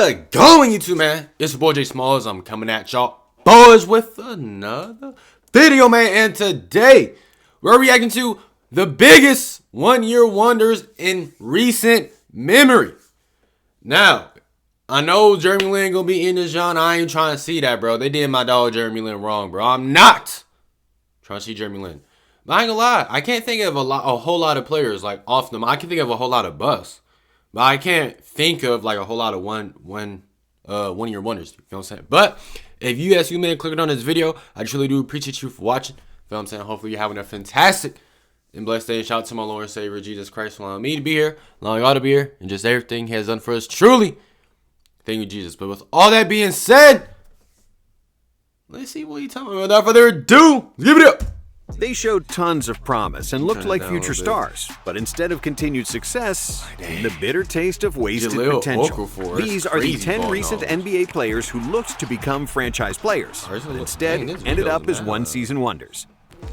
going YouTube, man? It's your boy Jay Smalls. I'm coming at y'all boys with another video, man. And today we're reacting to the biggest one-year wonders in recent memory. Now, I know Jeremy Lin gonna be in this genre. I ain't trying to see that, bro. They did my dog Jeremy Lin wrong, bro. I'm not trying to see Jeremy Lin. But I ain't gonna lie, I can't think of a whole lot of players like off them. I can think of a whole lot of busts, but I can't think of like a whole lot of one-year wonders. You know what I'm saying? But if you guys clicking on this video, I truly do appreciate you for watching. You know what I'm saying? Hopefully you're having a fantastic and blessed day. Shout out to my Lord and Savior Jesus Christ for allowing me to be here, allowing y'all to be here, and just everything He has done for us. Truly, thank you, Jesus. But with all that being said, let's see what he's talking about. Without further ado, give it up. They showed tons of promise and looked like future stars, but instead of continued success, the bitter taste of wasted potential. These are the 10 recent NBA players who looked to become franchise players, but instead ended up as one-season wonders.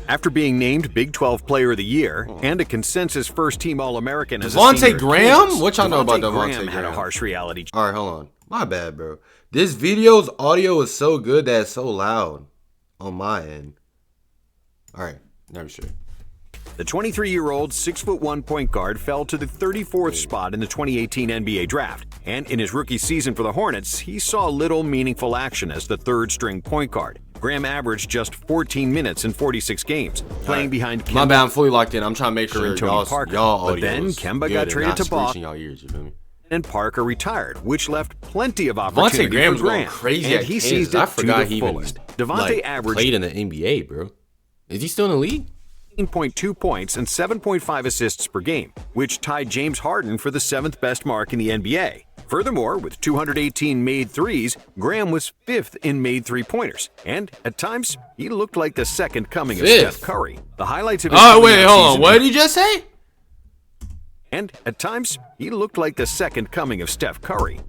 After being named Big 12 Player of the Year and a consensus first-team All-American as a senior, Devontae Graham? What y'all know about Devontae Graham? Had a harsh reality. All right, hold on. My bad, bro. This video's audio is so good that it's so loud on my end. All right, never sure. The 23-year-old 6'1" point guard fell to the 34th spot in the 2018 NBA draft, and in his rookie season for the Hornets, he saw little meaningful action as the third-string point guard. Graham averaged just 14 minutes in 46 games, playing behind Kemba. My bad, I'm fully locked in. I'm trying to make sure Tony Parker. But then Kemba got traded to Boston, and Parker retired, which left plenty of opportunity for Graham. Crazy and he seized it to the fullest. Devontae averaged played in the NBA, bro. Is he still in the league? 18.2 points and 7.5 assists per game, which tied James Harden for the 7th best mark in the NBA. Furthermore, with 218 made threes, Graham was 5th in made three-pointers, and at times he looked like the second coming of Steph Curry. The highlights of his hold on. What did he just say? And at times he looked like the second coming of Steph Curry.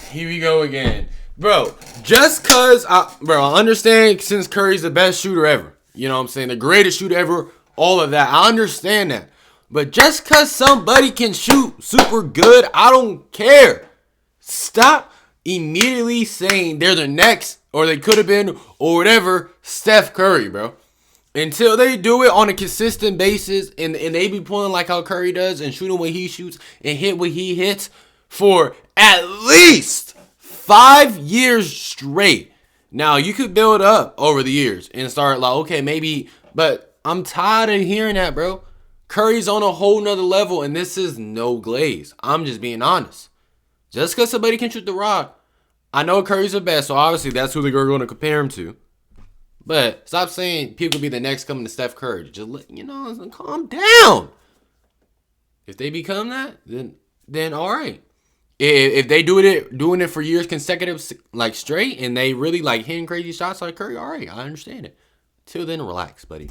Here we go again. Bro, just cause I understand since Curry's the best shooter ever. You know what I'm saying? The greatest shooter ever, all of that. I understand that. But just cause somebody can shoot super good, I don't care. Stop immediately saying they're the next, or they could have been, or whatever, Steph Curry, bro. Until they do it on a consistent basis and they be pulling like how Curry does and shooting what he shoots and hit what he hits for at least 5 years straight. Now, you could build up over the years and start like, okay, maybe, but I'm tired of hearing that, bro. Curry's on a whole nother level, and this is no glaze. I'm just being honest. Just because somebody can shoot the rock, I know Curry's the best, so obviously that's who they're going to compare him to. But stop saying people could be the next coming to Steph Curry. Just let, calm down. If they become that, then all right. If they doing it for years consecutive, like straight, and they really like hitting crazy shots like Curry, all right, I understand it. Till then, relax, buddy.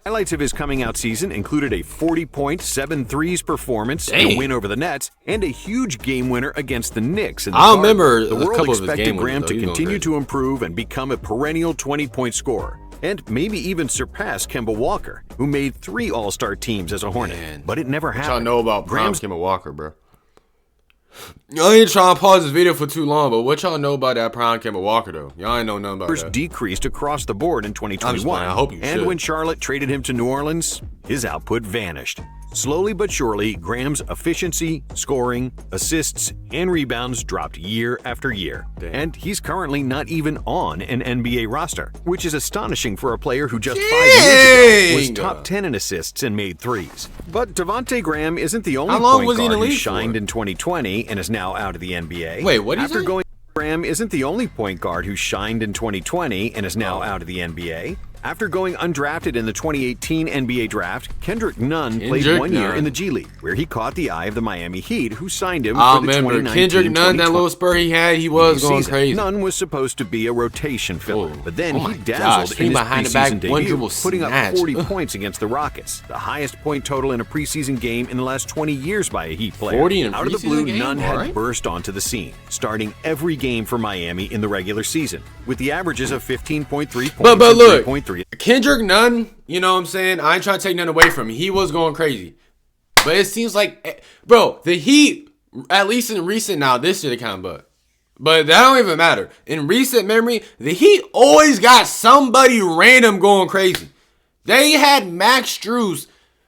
Highlights of his coming out season included a 40-point, 7 threes performance, a win over the Nets, and a huge game winner against the Knicks. I remember the world expected Graham to continue to improve and become a perennial 20-point scorer, and maybe even surpass Kemba Walker, who made 3 All-Star teams as a Hornet. But it never happened. Y'all know about Kemba Walker, bro. Y'all ain't trying to pause this video for too long, but what y'all know about that prime Kemba Walker, though? Y'all ain't know nothing about that. Decreased across the board in 2021. I hope you should. And when Charlotte traded him to New Orleans, his output vanished. Slowly but surely, Graham's efficiency, scoring, assists, and rebounds dropped year after year. And he's currently not even on an NBA roster, which is astonishing for a player who just 5 years ago was top 10 in assists and made threes. But Devontae Graham isn't the only point guard who shined in 2020 and is now out of the NBA. Wait, what did you say? Graham isn't the only point guard who shined in 2020 and is now out of the NBA. After going undrafted in the 2018 NBA draft, Kendrick Nunn played 1 year in the G League, where he caught the eye of the Miami Heat, who signed him for the 2019-2020 Kendrick Nunn, that little spur he had, he was going crazy. Nunn was supposed to be a rotation filler, but then he dazzled in his preseason debut, putting up 40 points against the Rockets, the highest point total in a preseason game in the last 20 years by a Heat player. Out of the blue, Nunn had burst onto the scene, starting every game for Miami in the regular season, with the averages of 15.3 points but look, and 3.3. Kendrick Nunn, you know what I'm saying? I ain't trying to take none away from him. He was going crazy. But it seems like, bro, the Heat at least in recent, now this shit account, but that don't even matter. In recent memory, the Heat always got somebody random going crazy. They had Max Strus.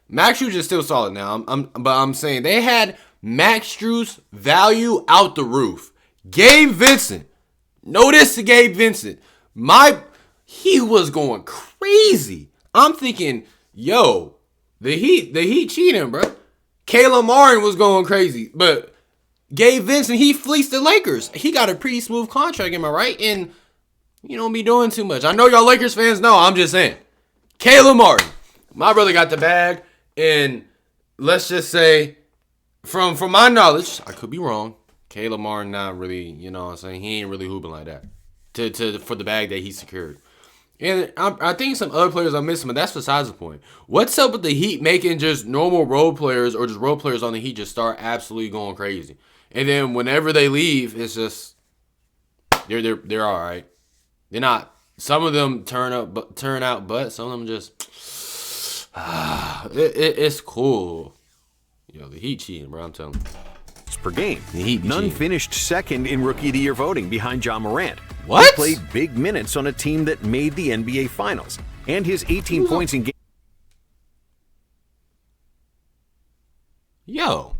Max Strus is still solid now. But I'm saying they had Max Strus value out the roof. Gabe Vincent. Notice to Gabe Vincent. He was going crazy. I'm thinking, yo, the Heat cheating, bro. Caleb Martin was going crazy, but Gabe Vincent, he fleeced the Lakers. He got a pretty smooth contract, am I right? And you don't be doing too much. I know y'all Lakers fans know. I'm just saying. Caleb Martin, my brother got the bag, and let's just say, from my knowledge, I could be wrong. Caleb Martin not really, you know what I'm saying? He ain't really hooping like that for the bag that he secured. And I think some other players are missing, but that's besides the point. What's up with the Heat making just normal role players or just role players on the Heat just start absolutely going crazy? And then whenever they leave, it's just they're all right. They're not. Some of them turn out, but some of them just it's cool. Yo, the Heat cheating, bro. I'm telling you. Per game. Nunn finished second in Rookie of the Year voting behind John Morant. What? He played big minutes on a team that made the NBA Finals, and his 18 points in game. Yo.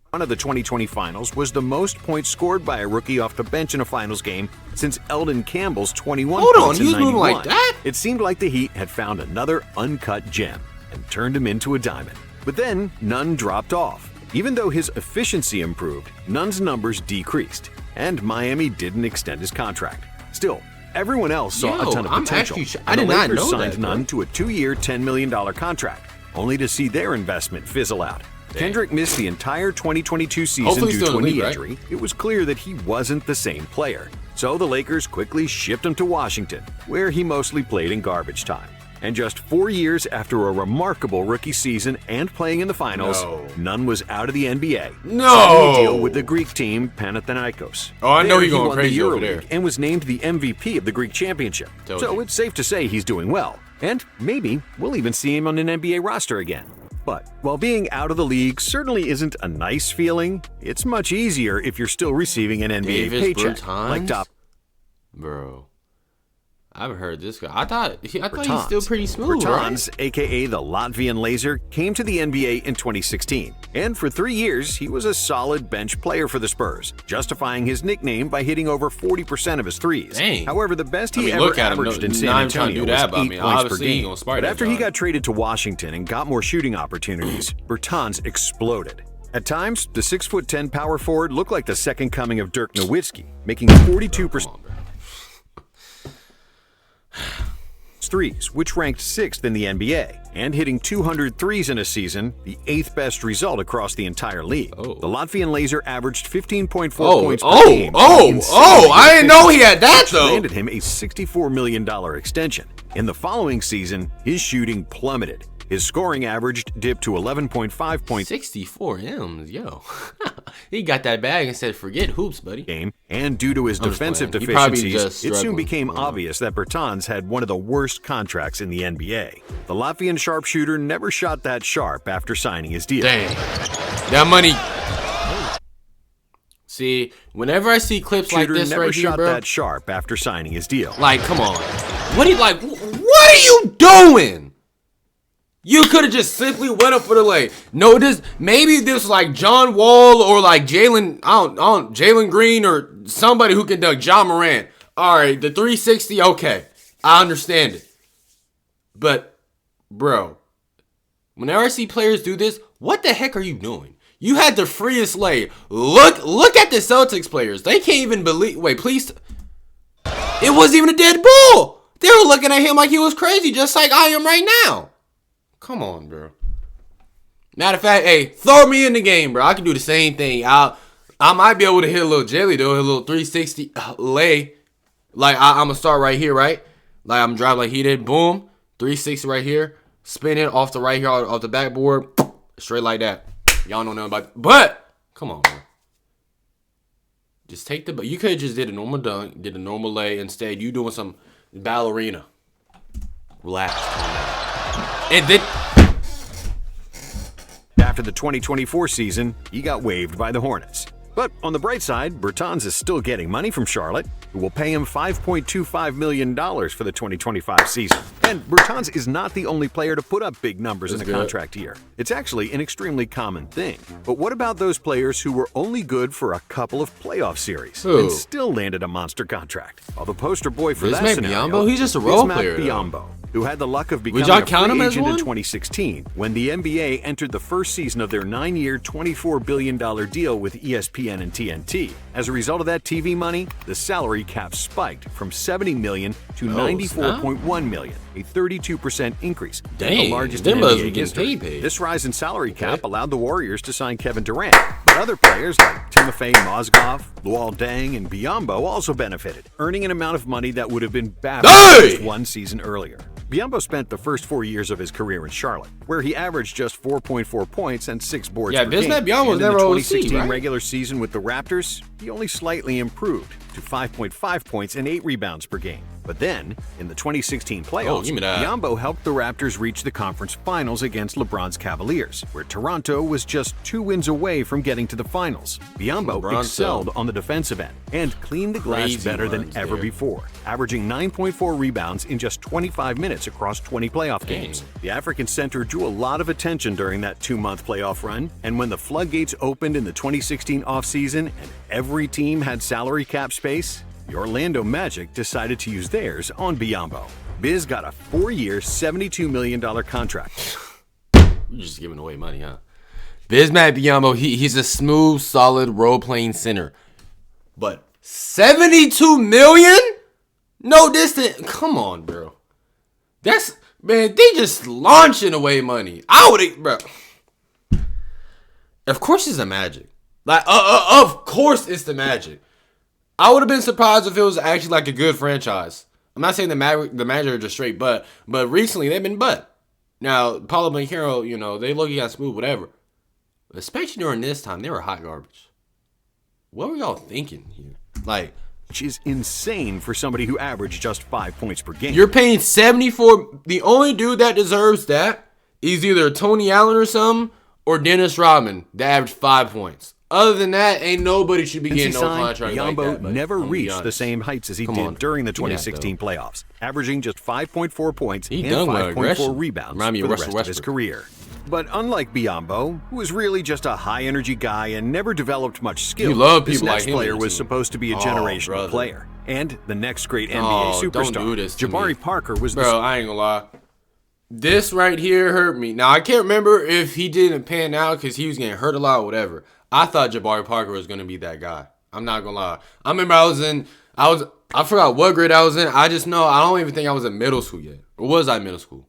One of the 2020 Finals was the most points scored by a rookie off the bench in a Finals game since Eldon Campbell's 21 points in 91. Moving like that? It seemed like the Heat had found another uncut gem and turned him into a diamond. But then Nunn dropped off. Even though his efficiency improved, Nunn's numbers decreased, and Miami didn't extend his contract. Still, everyone else saw a ton of potential. I did not know signed that, Nunn to a 2-year, $10 million contract, only to see their investment fizzle out. Kendrick missed the entire 2022 season due to a knee injury. Right? It was clear that he wasn't the same player. So the Lakers quickly shipped him to Washington, where he mostly played in garbage time. And just 4 years after a remarkable rookie season and playing in the finals, Nunn was out of the NBA. Signing a deal with the Greek team Panathinaikos. Oh, I know he's going crazy over there. And was named the MVP of the Greek championship. So it's safe to say he's doing well. And maybe we'll even see him on an NBA roster again. But while being out of the league certainly isn't a nice feeling, it's much easier if you're still receiving an NBA paycheck. Like top. Bro. I haven't heard this guy. I thought he's still pretty smooth, Bertans, right? a.k.a. the Latvian Laser, came to the NBA in 2016. And for 3 years, he was a solid bench player for the Spurs, justifying his nickname by hitting over 40% of his threes. Dang. However, the best he ever averaged in San Antonio was 8 points per game. But after he got traded to Washington and got more shooting opportunities, Bertans exploded. At times, the 6'10" power forward looked like the second coming of Dirk Nowitzki, making 42% threes, which ranked 6th in the NBA, and hitting 200 threes in a season, the 8th best result across the entire league. The Latvian Laser averaged 15.4 points per game. I didn't know he had that, though. Landed him a $64 million extension. In the following season, his shooting plummeted. His scoring averaged dipped to 11.5 points. 64 M's, yo. He got that bag and said, forget hoops, buddy. Game, and due to his defensive deficiencies, it soon became obvious that Bertans had one of the worst contracts in the NBA. The Latvian sharpshooter never shot that sharp after signing his deal. Dang. That money. See, whenever I see clips like this right here, bro. Never shot that sharp after signing his deal. Like, come on. What are you doing? You could have just simply went up for the lay. No, maybe this like John Wall or like Jalen Green or somebody who can dunk John Morant. All right, the 360, okay, I understand it. But, bro, whenever I see players do this, what the heck are you doing? You had the freest lay. Look at the Celtics players. They can't even believe. Wait, please. It wasn't even a dead ball. They were looking at him like he was crazy, just like I am right now. Come on, bro. Matter of fact, hey, throw me in the game, bro. I can do the same thing. I might be able to hit a little jelly, though. Hit a little 360 lay. Like, I'm going to start right here, right? Like, I'm driving like he did. Boom. 360 right here. Spin it off the right here, off the backboard. Straight like that. Y'all don't know about it. But, come on, bro. Just take the... You could have just did a normal dunk, did a normal lay. Instead, you doing some ballerina. Relax. And then... after the 2024 season, he got waived by the Hornets. But on the bright side, Bertans is still getting money from Charlotte, who will pay him $5.25 million for the 2025 season. And Bertans is not the only player to put up big numbers in a contract year. It's actually an extremely common thing. But what about those players who were only good for a couple of playoff series and still landed a monster contract? Well, the poster boy for that scenario he's just a role player, Biyombo, who had the luck of becoming y'all a count him free as agent in one? 2016 when the NBA entered the first season of their 9-year, $24 billion deal with ESPN and TNT. As a result of that TV money, the salary cap spiked from $70 million to $94.1 million, a 32% increase, the largest in NBA history. This rise in salary cap allowed the Warriors to sign Kevin Durant, but other players like Timofey Mozgov, Luol Deng, and Biyombo also benefited, earning an amount of money that would have been baffled just one season earlier. Biyombo spent the first 4 years of his career in Charlotte, where he averaged just 4.4 points and 6 boards per game. Biyombo was And never in the OC, 2016 right? regular season with the Raptors, he only slightly improved to 5.5 points and 8 rebounds per game. But then, in the 2016 playoffs, Biyombo helped the Raptors reach the conference finals against LeBron's Cavaliers, where Toronto was just 2 wins away from getting to the finals. Biyombo excelled on the defensive end and cleaned the glass better than ever before, averaging 9.4 rebounds in just 25 minutes across 20 playoff games. The African center drew a lot of attention during that 2-month playoff run, and when the floodgates opened in the 2016 offseason and every team had salary cap space, the Orlando Magic decided to use theirs on Biyombo. Biz got a 4-year, $72 million contract. You're just giving away money, huh? Bismack Biyombo, he's a smooth, solid role-playing center. But $72 million? No distant. Come on, bro. That's, man, they just launching away money. I would, bro. Of course it's the Magic. Like, of course it's the Magic. I would have been surprised if it was actually like a good franchise. I'm not saying the Magic are just straight butt, but recently they've been butt. Now, Paulo Banchero, they look at smooth, whatever. Especially during this time, they were hot garbage. What were y'all thinking here? Like, which is insane for somebody who averaged just 5 points per game. You're paying 74. The only dude that deserves that is either Tony Allen or something, or Dennis Rodman that averaged 5 points. Other than that, ain't nobody should be getting no contract like that. Biyombo never reached the same heights as he did during the 2016 playoffs, averaging just 5.4 points and 5.4 rebounds for the rest of his career. But unlike Biyombo, who was really just a high-energy guy and never developed much skill, this next player was supposed to be a generational player. And the next great NBA superstar, Jabari Parker, was the... Bro, I ain't gonna lie. This right here hurt me. Now, I can't remember if he didn't pan out because he was getting hurt a lot or whatever. I thought Jabari Parker was going to be that guy. I'm not going to lie. I remember I forgot what grade I was in. I just know I don't even think I was in middle school yet. Or was I in middle school?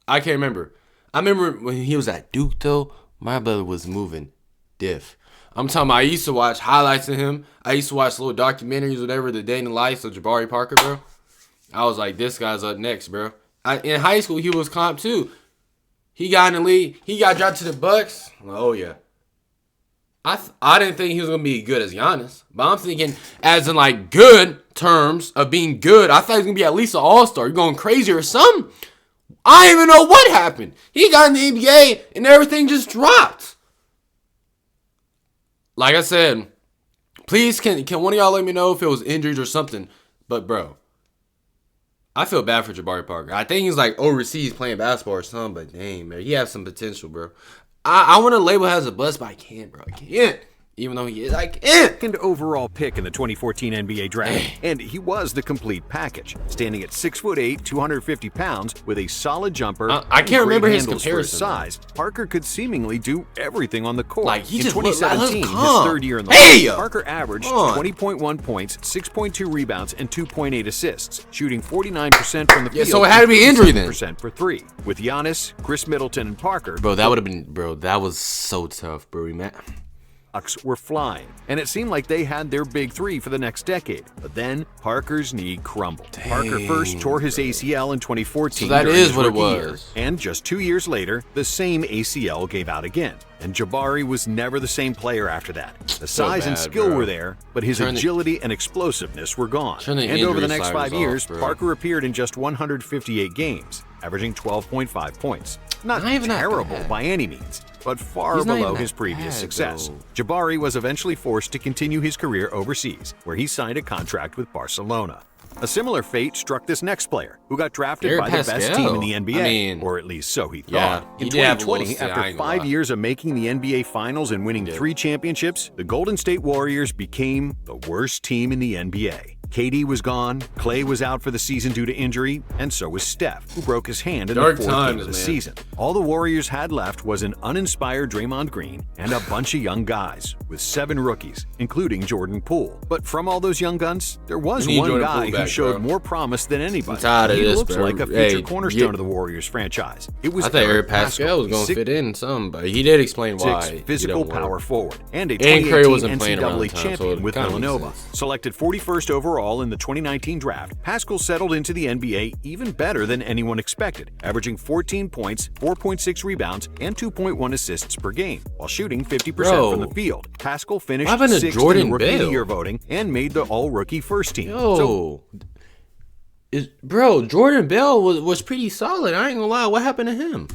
I can't remember. I remember when he was at Duke, though, my brother was moving diff. I'm talking about I used to watch highlights of him. I used to watch little documentaries, whatever, the day in the life of Jabari Parker, bro. I was like, this guy's up next, bro. In high school, he was comp, too. He got in the league. He got dropped to the Bucks. I'm like, oh, yeah. I didn't think he was going to be good as Giannis. But I'm thinking as in, like, good terms of being good. I thought he was going to be at least an all-star. You're going crazy or something. I don't even know what happened. He got in the NBA and everything just dropped. Like I said, please can one of y'all let me know if it was injuries or something. But, bro, I feel bad for Jabari Parker. I think he's, like, overseas playing basketball or something. But, dang, man, he has some potential, bro. I want to label him as a bust, but I can't, bro. I can't. Even though he is, I can't. Second overall pick in the 2014 NBA draft, and he was the complete package, standing at 6'8", 250 pounds, with a solid jumper. I can't remember his comparison. For his size, Parker could seemingly do everything on the court. Like, he in just 2017, his third year in the league, Parker averaged 20.1 points, 6.2 rebounds, and 2.8 assists, shooting 49% from the field. So it had to be injury then. % for three. With Giannis, Chris Middleton, and Parker. Bro, that would have been, bro, that was so tough, bro, man. Were flying, and it seemed like they had their big three for the next decade. But then Parker's knee crumbled. Parker first tore his ACL in 2014. So that is what it was. And just 2 years later, the same ACL gave out again. And Jabari was never the same player after that. The size and skill were there, but his agility and explosiveness were gone. And over the next 5 years, Parker appeared in just 158 games. averaging 12.5 points. Not Not even that terrible bad. by any means, but far He's not below even his that previous bad, success. though. Jabari was eventually forced to continue his career overseas, where he signed a contract with Barcelona. A similar fate struck this next player, who got drafted Eric by the best Pascal. team in the NBA, I mean, or at least so he yeah, thought. he In did have a little 2020, stint, I after ain't gonna 5 lie. years of making the NBA Finals and winning 3 championships, the Golden State Warriors became the worst team in the NBA. KD was gone, Klay was out for the season due to injury, and so was Steph, who broke his hand in Dark the 4th game times, of the man. season. All the Warriors had left was an uninspired Draymond Green and a bunch of young guys, with 7 rookies, including Jordan Poole. But from all those young guns, there was We need one Jordan guy Poole who back, showed bro. more promise than anybody. I'm tired of he this, looks bro. like a future Hey, cornerstone of the Warriors franchise. It was I thought Eric Pascal was going to six- fit in some, but he did explain why. he physical doesn't work. power forward, and a And Curry 2018 wasn't playing around NCAA the time, so champion it with kinda makes Villanova. sense. Selected 41st overall in the 2019 draft, Pascal settled into the NBA even better than anyone expected, averaging 14 points, 4.6 rebounds, and 2.1 assists per game, while shooting 50% Bro. from the field. Pascal finished What happened to 6th in Jordan the Rookie of the Bell? Year voting and made the All-Rookie first team. Yo, bro, Jordan Bell was pretty solid. I ain't gonna lie. What happened to him?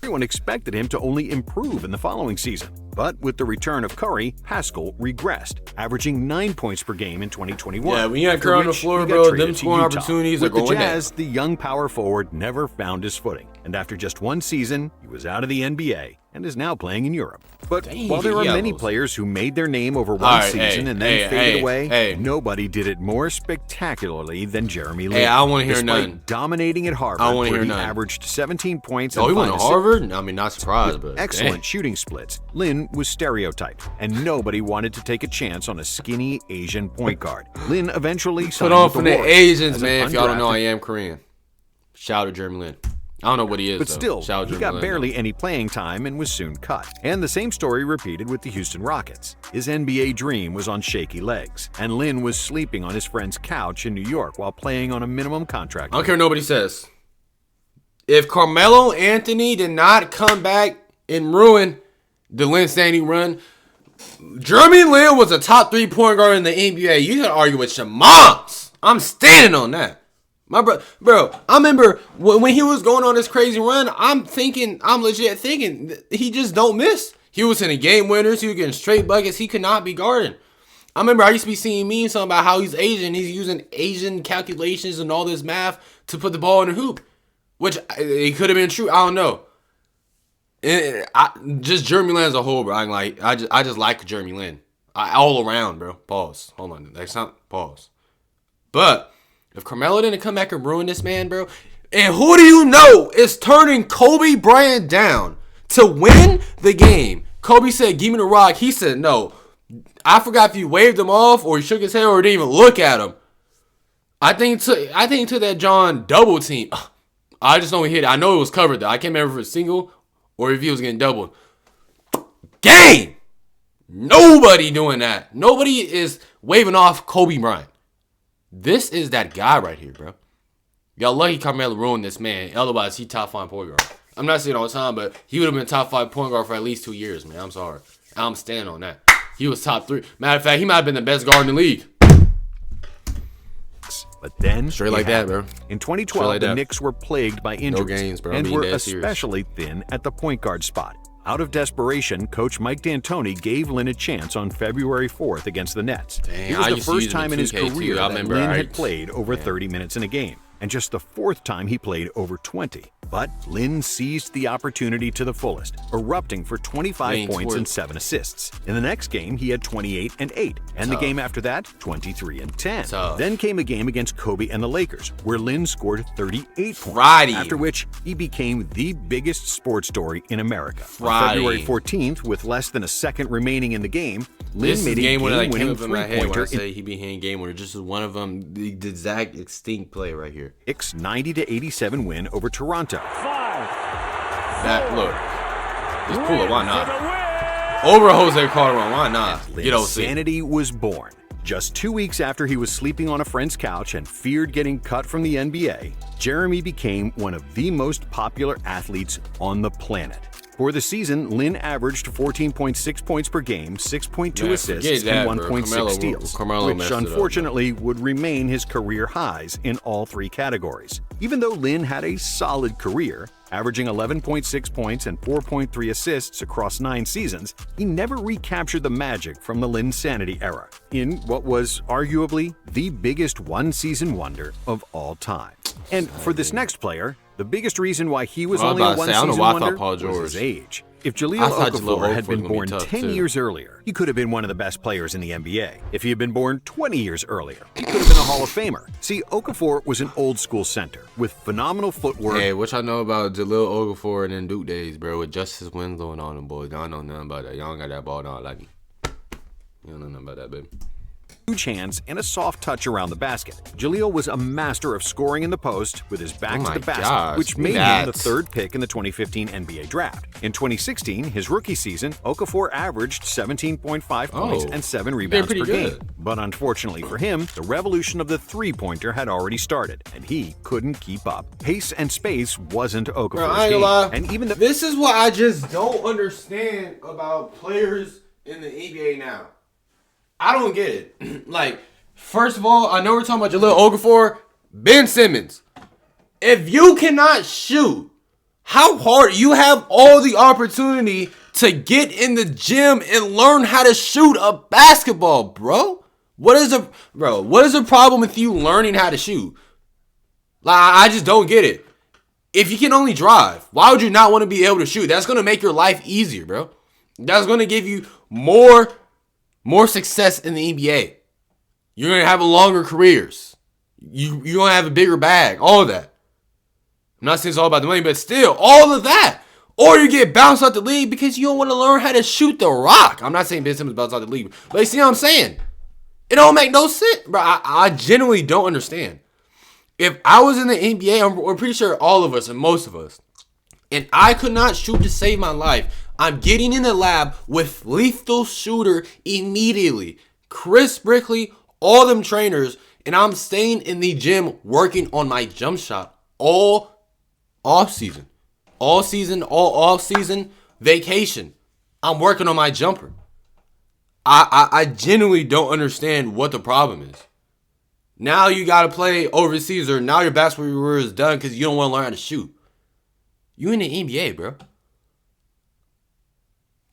Everyone expected him to only improve in the following season. But with the return of Curry, Pascal regressed, averaging 9 points per game in 2021. Yeah, when you got after Curry on the which floor, he got bro, traded them to scoring Utah. opportunities are With the going Jazz, the young power forward never found his footing, and after just one season, he was out of the NBA and is now playing in Europe. But Dang, while there are many yellows. players who made their name over one Alright, season hey, and then hey, faded hey, away, hey. nobody did it more spectacularly than Jeremy Lin. Hey, I don't wanna hear Despite none. dominating at Harvard, I don't wanna where hear he none. averaged 17 points Oh, and he went 5 to assists. Harvard? I mean, not surprised, but Excellent dang. shooting splits. Lin was stereotyped, and nobody wanted to take a chance on a skinny Asian point guard. Lin eventually Put signed on with for the the Warriors Asians, as an man. If y'all don't know, undrafted- I am Korean. Shout out to Jeremy Lin. I don't know what he is, But though. still, Shout out he Jeremy got Lin, barely any playing time and was soon cut. And the same story repeated with the Houston Rockets. His NBA dream was on shaky legs, and Lin was sleeping on his friend's couch in New York while playing on a minimum contract. I don't care what nobody says. If Carmelo Anthony did not come back and ruin the LINSANITY run, Jeremy Lin was a top 3 point guard in the NBA. You can argue with your moms. I'm standing on that. My bro, I remember when he was going on this crazy run, I'm legit thinking he just don't miss. He was hitting game winners. He was getting straight buckets. He could not be guarding. I remember I used to be seeing memes talking about how he's Asian. He's using Asian calculations and all this math to put the ball in the hoop, which it could have been true. I don't know. Just Jeremy Lin as a whole, bro. I just like Jeremy Lin all around, bro. Pause. Hold on. That's not pause. But if Carmelo didn't come back and ruin this man, bro, and who do you know is turning Kobe Bryant down to win the game? Kobe said, "Give me the rock." He said, "No." I forgot if he waved him off or he shook his head or didn't even look at him. I think he took that John double team. I just know he hit it. I know it was covered though. I can't remember if it was single or if he was getting doubled. Game. Nobody doing that. Nobody is waving off Kobe Bryant. This is that guy right here, bro. Y'all lucky Carmelo ruined this man. Otherwise, he top 5 point guard. I'm not saying all the time, but he would have been top 5 point guard for at least 2 years, man. I'm sorry. I'm standing on that. He was top 3. Matter of fact, he might have been the best guard in the league. But then, Straight it like that, happened. bro. In 2012, like the that. Knicks were plagued by injuries gains, bro. and I'm were being dead serious. especially thin at the point guard spot. Out of desperation, coach Mike D'Antoni gave Lin a chance on February 4th against the Nets. Dang, It I was the used to use first him in time in his 2K too. career I that remember, Lin I- had played over 30 minutes in a game, and just the 4th time he played over 20. But Lin seized the opportunity to the fullest, erupting for 25 Lane points toward- and 7 assists. In the next game, he had 28 and 8, and the game after that, 23 and 10. Tough. Then came a game against Kobe and the Lakers, where Lin scored 38 points. Friday. After which, he became the biggest sports story in America. On Friday. February 14th, with less than a second remaining in the game, This Lin is made a game winner that came game-winning up in my head when I three-pointer in say he be hitting game winner. Just as one of them, the exact extinct play right here. Knicks' 90-87 win over Toronto. That look, just pull it. Why not? Over Jose Calderon. Why not? You don't see. LINSANITY was born. Just 2 weeks after he was sleeping on a friend's couch and feared getting cut from the NBA, Jeremy became one of the most popular athletes on the planet. For the season, Lin averaged 14.6 points per game, 6.2 Man, assists, forget and that, 1.6 bro. steals, Carmelo which messed it up, unfortunately would remain his career highs in all three categories. Even though Lin had a solid career, averaging 11.6 points and 4.3 assists across 9 seasons, he never recaptured the magic from the LINSANITY era, in what was arguably the biggest one-season wonder of all time. And for this next player, the biggest reason why he was only a one-season wonder was his age. If Jaleel Okafor had been born 10 years earlier, he could have been one of the best players in the NBA. If he had been born 20 years earlier, he could have been a Hall of Famer. See, Okafor was an old-school center with phenomenal footwork. Hey, what y'all know about Jaleel Okafor and then Duke days, bro, with Justice Winslow and all them boys? Y'all know nothing about that. Y'all don't got that ball down like me. You don't know nothing about that, baby. Huge hands and a soft touch around the basket. Jaleel was a master of scoring in the post with his back to the basket, which made him the 3rd pick in the 2015 NBA draft. In 2016, his rookie season, Okafor averaged 17.5 points and 7 rebounds per game. But unfortunately for him, the revolution of the three-pointer had already started, and he couldn't keep up. Pace and space wasn't Okafor's game. And even this is what I just don't understand about players in the NBA now. I don't get it. Like, first of all, I know we're talking about Jaleel Okafor, Ben Simmons. If you cannot shoot, how hard you have all the opportunity to get in the gym and learn how to shoot a basketball, bro. What is the problem with you learning how to shoot? Like, I just don't get it. If you can only drive, why would you not want to be able to shoot? That's gonna make your life easier, bro. That's gonna give you more success in the NBA. You're going to have longer careers. You're going to have a bigger bag. All of that. I'm not saying it's all about the money, but still, all of that. Or you get bounced out the league because you don't want to learn how to shoot the rock. I'm not saying Ben Simmons bounced out the league, but you see what I'm saying? It don't make no sense, bro. I genuinely don't understand. If I was in the NBA, I'm pretty sure all of us and most of us, and I could not shoot to save my life, I'm getting in the lab with lethal shooter immediately. Chris Brickley, all them trainers, and I'm staying in the gym working on my jump shot all off season. All off season, vacation. I'm working on my jumper. I genuinely don't understand what the problem is. Now you got to play overseas, or now your basketball career is done because you don't want to learn how to shoot. You in the NBA, bro.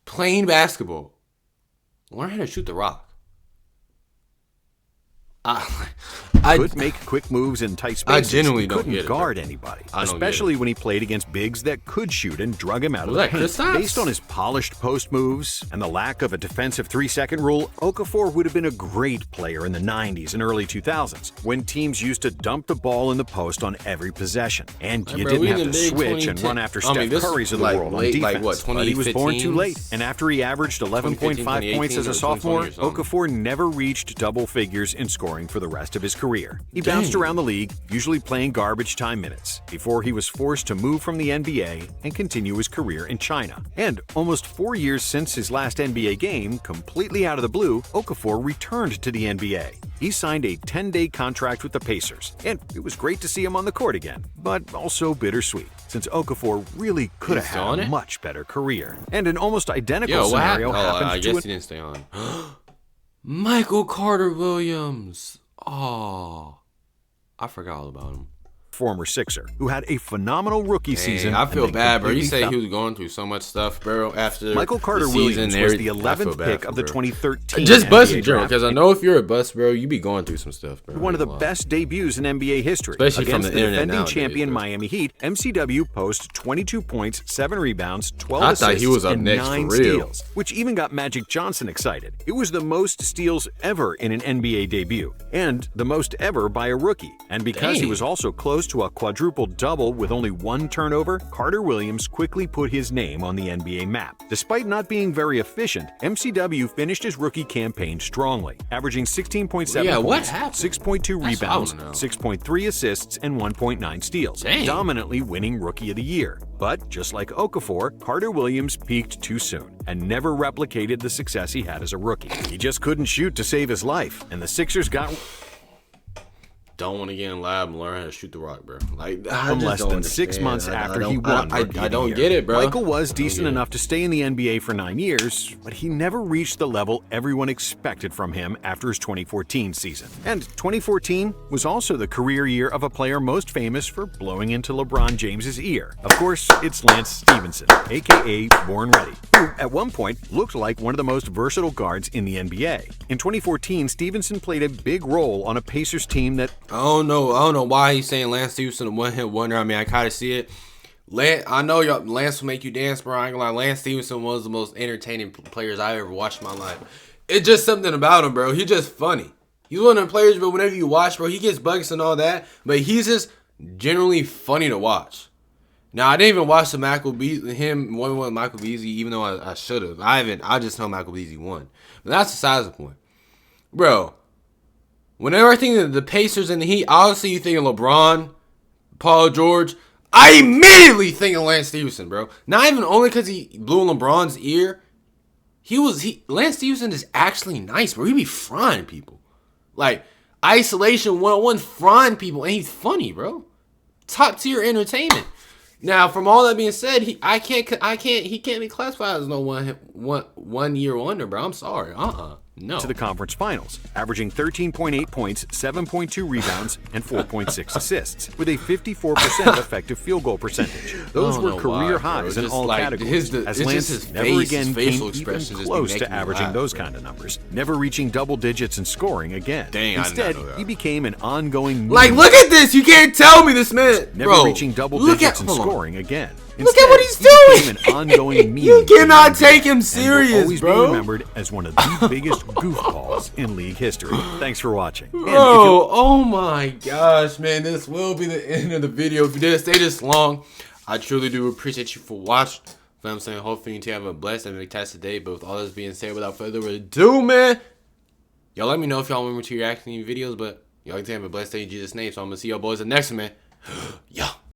Playing basketball. Learn how to shoot the rock. I could make quick moves in tight spaces. I genuinely don't couldn't get it, guard anybody, especially when he played against bigs that could shoot and drug him out of the paint. Based on his polished post moves and the lack of a defensive 3-second rule, Okafor would have been a great player in the 90s and early 2000s when teams used to dump the ball in the post on every possession, and you didn't have to switch and run after Steph Curry's of the world on defense. But he was born too late, and after he averaged 11.5 points as a sophomore, Okafor never reached double figures in scoring for the rest of his career. He bounced around the league, usually playing garbage time minutes, before he was forced to move from the NBA and continue his career in China. And almost 4 years since his last NBA game, completely out of the blue, Okafor returned to the NBA. He signed a 10-day contract with the Pacers, and it was great to see him on the court again, but also bittersweet, since Okafor really could have had a much better career. And an almost identical scenario happened I guess he didn't stay on. Michael Carter Williams. Oh, I forgot all about him. Former Sixer, who had a phenomenal rookie season. I feel bad, bro. You say he was going through so much stuff, bro. After Michael Carter Williams was the 11th pick of the 2013 just busting, Joe, because I know if you're a bust, bro, you be going through some stuff, bro. One of the best debuts in NBA history, especially against from the defending champion Miami Heat. MCW posted 22 points, 7 rebounds, 12 I assists, thought he was up and next 9 for real. steals, which even got Magic Johnson excited. It was the most steals ever in an NBA debut, and the most ever by a rookie. And because he was also close to a quadruple double with only 1 turnover, Carter Williams quickly put his name on the NBA map. Despite not being very efficient, MCW finished his rookie campaign strongly, averaging 16.7 points, 6.2 rebounds, 6.3 assists, and 1.9 steals, dominantly winning Rookie of the Year. But just like Okafor, Carter Williams peaked too soon and never replicated the success he had as a rookie. He just couldn't shoot to save his life, and the Sixers got... don't want to get in lab and learn how to shoot the rock, bro. Like, I From just less don't than 6 understand. months after he won Rookie I of the don't Year. get it, bro. Michael was decent enough to stay in the NBA for 9 years, but he never reached the level everyone expected from him after his 2014 season. And 2014 was also the career year of a player most famous for blowing into LeBron James's ear. Of course, it's Lance Stevenson, aka Born Ready, who at one point looked like one of the most versatile guards in the NBA. In 2014, Stevenson played a big role on a Pacers team that I don't know why he's saying Lance Stevenson a one-hit wonder. I mean, I kind of see it. I know Lance will make you dance, bro. I ain't gonna lie. Lance Stevenson was the most entertaining players I ever watched in my life. It's just something about him, bro. He's just funny. He's one of the players, but whenever you watch, bro, he gets buckets and all that, but he's just generally funny to watch. Now, I didn't even watch the Michael Beasley, him one with Michael Beasley, even though I should have. I just know Michael Beasley won. But that's besides the point. Bro, whenever I think of the Pacers and the Heat, obviously you think of LeBron, Paul George. I immediately think of Lance Stevenson, bro. Not even only because he blew in LeBron's ear. Lance Stevenson is actually nice, bro. He be frying people. Like, isolation 101, frying people, and he's funny, bro. Top tier entertainment. Now, from all that being said, he can't be classified as no one year wonder, bro. I'm sorry. No. to the conference finals, averaging 13.8 points, 7.2 rebounds, and 4.6 assists, with a 54% effective field goal percentage. Those were career highs in all categories, as Lance never again came even close to averaging those kind of numbers, never reaching double digits in scoring again. Instead, he became an ongoing meme. Like, look at this! You can't tell me this man, never reaching double digits in scoring again. Look at what he's doing! An ongoing meme. You cannot take him serious, always bro. Be remembered as one of the biggest goofballs in league history. Thanks for watching. Bro, oh my gosh, man. This will be the end of the video. If you didn't stay this long, I truly do appreciate you for watching. You know what I'm saying? Hopefully you have a blessed and fantastic day. But with all this being said, without further ado, man, y'all let me know if y'all want me to react to any videos. But y'all can have a blessed day in Jesus' name. So I'm going to see y'all boys in the next one, man. Yo.